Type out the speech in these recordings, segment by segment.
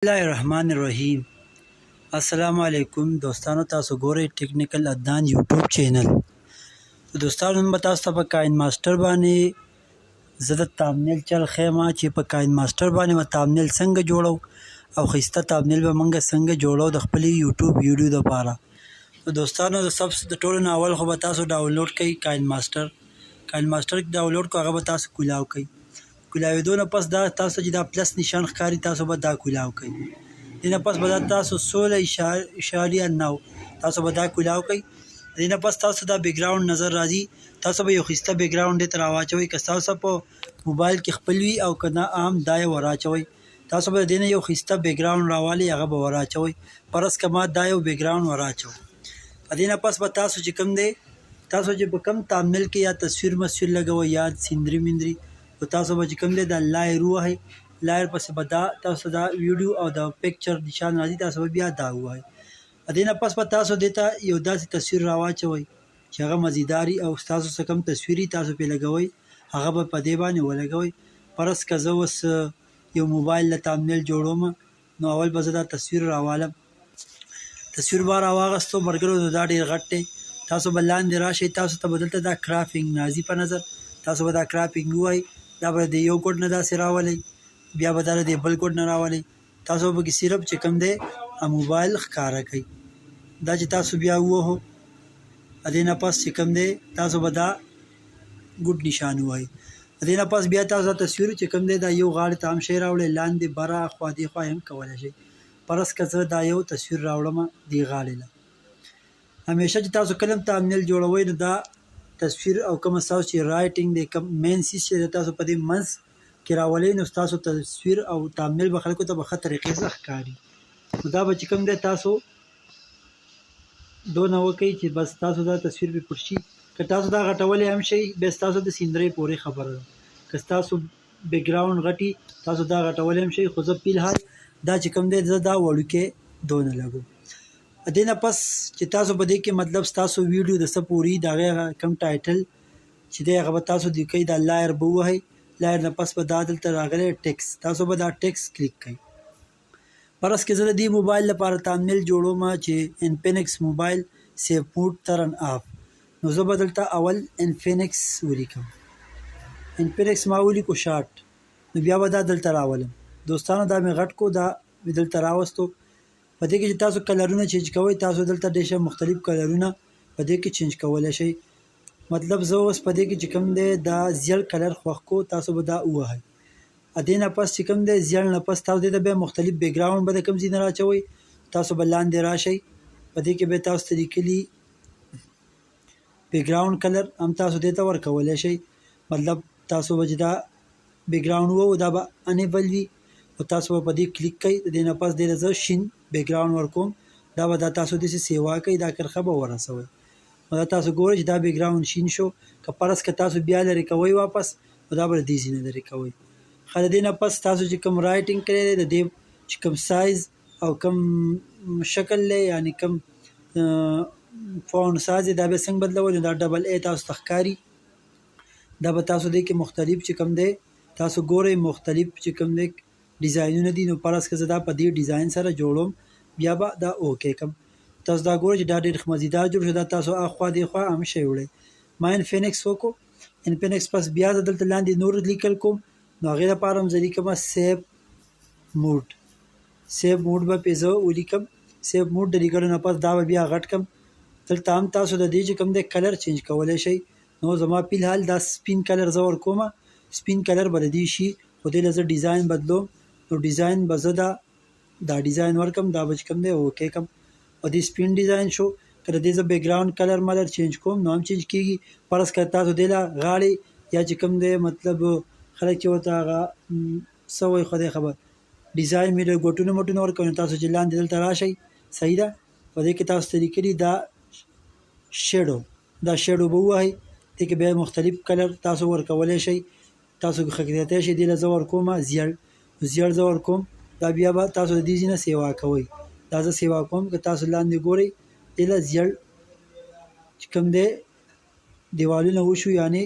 الله الرحمن الرحیم. السلام علیکم دوستانو، تاسو ګورئ ټیکنیکل عدنان یوټیوب چینل. دوستانو نن به تاسو ته په kinemaster باندې زه د thambnil چل ښیم چې په kinemaster باندې به thambnil څنګه جوړو او ښایسته thambnil به موږ څنګه جوړو د خپلې یوټیوب ویډیو دپاره. نو دوستانو د ټولو نه اول خو به تاسو ډاونلوډ کړئ kinemaster ډاونلوډ کړو، هغه به تاسو کولاو کړئ. کولاوېدو نه پس دا تاسو چې دا پلس نشان ښکاري تاسو به دا کولاو کړئ. دې نه پس به دا تاسو 16.9 تاسو به دا کولاو کړئ. دې نه پس تاسو دا بیکګراوند نظر راځي، تاسو به یو ښایسته بیکګراوند دې ته راواچوئ. که ستاسو په موبایل کې خپل وي او که نه عام دا یې وراچوئ. تاسو به د دې نه یو ښایسته بیکګراوند راوالئ، هغه به وراچوئ. فرض که ما دا یو بیکګراوند وراچو. دې نه پس به تاسو چې کوم دی تاسو چې په کوم thambnil کې یا تصویر مسویر لګوئ یا سیندري میندري، نو تاسو به چې کوم دی دا لایر ووهئ. لایر پسې به دا تاسو دا ویډیو او د پکچر نشان راځي، تاسو به بیا دا ووهئ. دې نه پس به تاسو دې ته یو داسې تصویر راواچوئ چې هغه مزیداري او ستاسو څه کوم تصویري تاسو پرې لګوئ هغه به په دې باندې ولګوئ. فرض که زه اوس یو موبایل له thambnil جوړوم، نو اول به زه دا تصویر راوالم. تصویر به راواغستو ملګرو، نو دا ډېر غټ دی. تاسو به لاندې راشئ، تاسو ته به دلته دا کرافینګ راځي په نظر، تاسو به دا کرافینګ ووایئ. دا به د یو ګوټ نه داسې راولئ، بیا به دا د بل ګوټ نه راولئ. تاسو به پکې صرف چې کوم دی موبایل ښکاره کوئ. دا چې تاسو بیا ووهو، دې نه پس چې کوم دی تاسو به دا ګوټ نشان ووایئ. دې نه پس بیا تاسو دا تصویر چې کوم دی دا یو غاړې ته هم شی راوړئ، لاندې بره خوا دې خوا هم کولی شئ. فرض که زه دا یو تصویر راوړم دې غاړې له. همیشه چې تاسو کله هم thambnil جوړوئ، نو دا تصویر او کوم ستاسو چې رایټینګ دی کوم مین څیز چې تاسو په دې منځ کې راولئ، نو ستاسو تصویر او thambnil به خلکو ته په ښه طریقې سره ښکاري. نو دا به چې کوم دی تاسو دونه وکئ چې بس تاسو دا تصویر پرې پټ شي. که تاسو دا غټولی هم شئ، بیا ستاسو د سیندرۍ پورې خبره ده. که ستاسو بیکګراوند غټي تاسو دا غټولی هم شئ، خو زه فلحال دا چې کوم دی زه دا وړوکی دونه لګو. دې نه پس چې تاسو په دې کې مطلب ستاسو ویډیو د څه پورې د هغې کوم ټایټل چې دی هغه به تاسو لیکئ. دا لایر به ووهئ. لایر نه پس به دا دلته راغلی ټیکس، تاسو به دا ټیکس کلیک کړئ. فرض کې زه د دې موبایل لپاره thambnil جوړوم چې انفینکس موبایل سیف موډ ترن آف، نو زه به دلته اول انفینکس ولیکم. انفینکس ما ولیکو شارټ، نو بیا به دا دلته راولم. دوستانو دا مې غټ کو، دا مې دلته راوستو. په دې کې چې تاسو کلرونه چینج کوئ، تاسو دلته ډېر مختلف کلرونه په دې کې چینج کولی شئ. مطلب زه اوس په دې کې چې کوم دی دا زیړ کلر خوښ کو، تاسو به دا ووهئ. دې نه پس چې کوم دی زیړ نه پس تاسو دې ته بیا مختلف بیکګراوند به د کوم ځای نه راچوئ. تاسو به لاندې راشئ، په دې کې به تاسو ته لیکلي بیکګراوند کلر هم تاسو دې ته ورکولی شئ. مطلب تاسو به چې دا بیکګراوند وو دا به انیبل وي، او تاسو به په دې کلیک کوئ. دې نه پس دې ته زه شین بیکګراوند ورکوم. دا به دا تاسو داسې سیوا کوئ، دا کرښه به ورسوئ. نو دا تاسو ګورئ چې دا بیکګراوند شین شو. که فرض که تاسو بیا لرې کوئ واپس، نو دا به د دې ځای نه لرې کوئ. ښه، د دې نه پس تاسو چې کوم رایټینګ کړی دی، د دې چې کوم سایز او کوم شکل دی، یعنې کوم فونټ سایز دی، دا بیا څنګه بدلوئ. نو دا ډبل ای تاسو ته ښکاري. دا به تاسو دې کې مختلف چې کوم دی تاسو ګورئ، مختلف چې کوم دی ډیزاینونه دي. نو فرض که زه دا په دې ډیزاین سره جوړوم، بیا به دا اوکې کړم. تاسو دا ګورئ چې دا ډېر مزیدار جوړ شو. دا تاسو اخوا دېخوا هم شی وړئ. ما انفینکس وکړو. انفینکس پس بیا زه دلته لاندې نور لیکل کوم، نو هغې لپاره هم زه لیکم سیف موډ. سیف موډ به پرې زه ولیکم. سیف موډ د لیکلو نه پس دا به بیا غټ کړم. دلته هم تاسو د دې چې کوم دی کلر چینج کولی شئ. نو زما فلحال دا سپین کلر زه ورکوم. سپین کلر به د دې شي، خو دې له زه ډیزاین بدلوم. نو ډیزاین به زه دا ډیزاین ورکم. دا به چې کوم دی اوکې کړم، او دې سپین ډیزاین شو. که د دې زه بیکګراوند کلر ملر چینج کوم، نو هم چینج کېږي. فرض که تاسو دې له غاړې یا چې کوم دی مطلب خلک چې ورته هغه څه وایي خدای خبر ډیزاین مې ګوټونه موټونه ورکوي، نو تاسو چې لاندې دلته راشئ، صحیح ده. په دې کې تاسو ته لیکلي دا شیډو، دا شیډو به ووهئ. دې کې بیا مختلف کلر تاسو ورکولی شئ. تاسو ښه کېدای شي دې له زه ورکوم زیړ. زیړ زه ورکوم. دا بیا به تاسو د دې ځای نه سیوا کوئ. دا زه سیوا کوم. که تاسو لاندې ګورئ، دې له زیړ چې کوم دی دیوالونه وشو، یعنې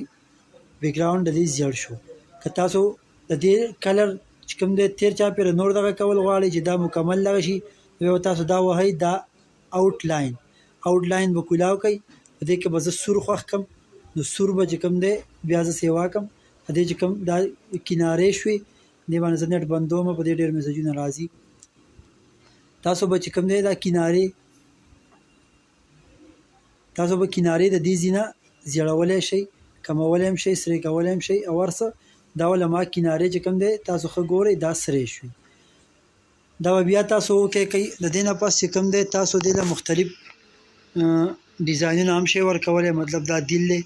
بیکګراوند د دې زیړ شو. که تاسو د دې کلر چې کوم دی تیر چاپېره نور دغه کول غواړئ چې دا مکمل دغه شي بیا تاسو دا وهئ دا آوټ لاین به کولاو کوئ په دې کې به زه سور خوښ کړم نو سور به چې کوم دی بیا زه سیوا کړم په دې چې کوم دا کنارې شوې دې باندې زه نټ بندوم په دې ډېر میسجونه راځي تاسو به چې کوم دی دا کنارې د دې ځینه زیړولی شئ کمولی هم شئ سرې کولی هم شئ او هر څه دا ول ما کنارې چې کوم دی تاسو ښه ګورئ دا سرې شوي دا به بیا تاسو وکې کوئ د دې نه پس چې کوم دی تاسو دې له مختلف ډیزاینونه هم شئ ورکولی مطلب دا دل دی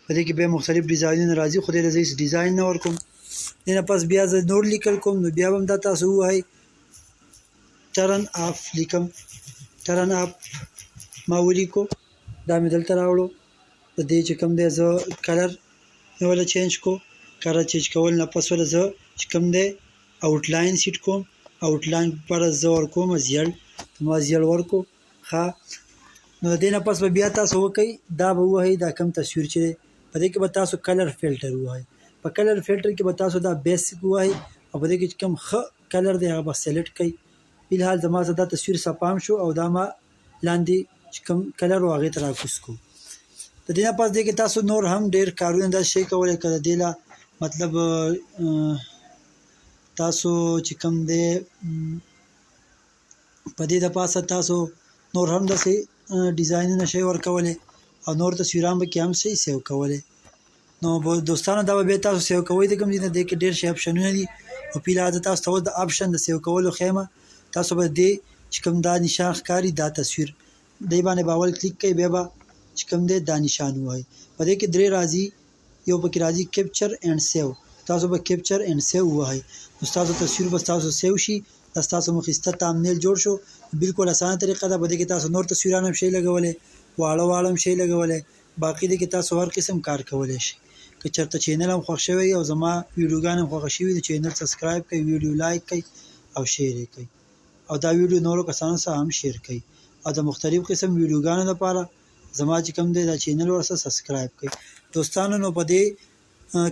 په دې کې بیا مختلف ډیزاینونه راځي خو دې له زه هېڅ ډیزاین نه ورکوم دې نه پس بیا زه نور لیکل کوم نو بیا به هم دا تاسو ووایئ ټرن اف لیکم ټرن اف ما ولیکو دا مې دلته راوړو د دې چې کوم دی زه کلر مې وله چینج کو کلر چینج کول نه پس وله زه چې کوم دی آوټ لاین سیټ کوم آوټ لاین پر زه ورکوم زیړ ما زیړ ورکو ښه نو د دې نه پس به بیا تاسو وکئ دا به ووهئ دا کم تصویر چې دی په دې کې به تاسو کلر فلټر ووهئ په کلر فلټر کې به تاسو دا بیسک ووهئ او په دې کې چې کوم ښه کلر دی هغه به سلیکټ کړئ فلحال زما زه دا تصویر صفام شو او دا ما لاندې چې کوم کلر و هغې ته راکوز کو د دې نه پس دې کې تاسو نور هم ډېر کارونه داسې شی کولی که د دې له مطلب تاسو چې کوم دی په دې د پاسه تاسو نور هم داسې ډیزاینونه شی ورکولی او نور تصویران به کې هم شی سیو کولی نو دوستانو دا به بیا تاسو سیو کوئ د کوم ځای نه دې کې ډېر شی اپشنونه دي او فلحال زه تاسو ته اوس د اپشن د سیو کولو ښیم تاسو به دې چې کوم دا نشان ښکاري دا تصویر دې باندې به اول کلیک کوئ بیا به چې کوم دی دا نشان ووایئ په دې کې درې راځي یو پکې راځي کیپچر اینډ سیو تاسو به کیپچر اینډ سیو ووهئ نو ستاسو تصویر به ستاسو سیو شي دا ستاسو مو ښایسته تامنیل جوړ شو بالکل اسانه طریقه ده په دې کې تاسو نور تصویران هم شئ لګولی واړه هم شئ لګولی باقي دې کې تاسو هر قسم کار کولی شئ که چېرته چینل هم خوښ شوی او زما ویډیوګان هم خوښه شوي د چینل سبسکرایب کړئ ویډیو لایک کړئ او شیر یې کړئ او دا ویډیو نورو کسانو سره هم شیر کړئ او د مختلف قسم ویډیوګانو لپاره زما چې کوم دی دا چینل ورسره سبسکرایب کړئ دوستانو نو په دې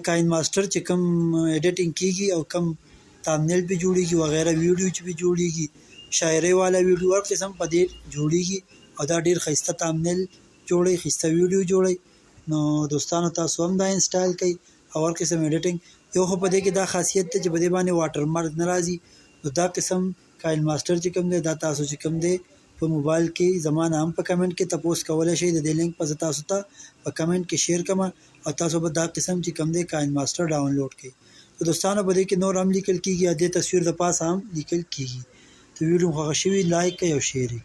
کاین ماسټر چې کوم ایډیټینګ کیږي او کوم تامنیل پې جوړیږي وغیره ویډیو چې پې جوړیږي شاعرۍ والا ویډیو هر قسم په دې جوړیږي او دا ډېر ښایسته تامنیل جوړوي ښایسته ویډیو جوړوي نو دوستانو تاسو هم دا انسټایل کړئ او هر قسم ایډیټینګ یو خو په دې کې دا خاصیت دی چې په دې باندې واټر مارک نه راځي نو دا قسم کاین ماسټر چې کوم دی دا تاسو چې کوم دی په موبایل کې زما نه هم په کمنټ کې تپوس کولی شئ د دې لینک به زه تاسو ته په کمنټ کې شیر کړم او تاسو به دا قسم چې کوم دی کاین ماسټر ډاونلوډ کړئ نو دوستانو په دې کې نور هم لیکل کېږي یا دې تصویر د پاسه هم لیکل کېږي ته ویډیو خوښه شوي لایک کړئ او شیر یې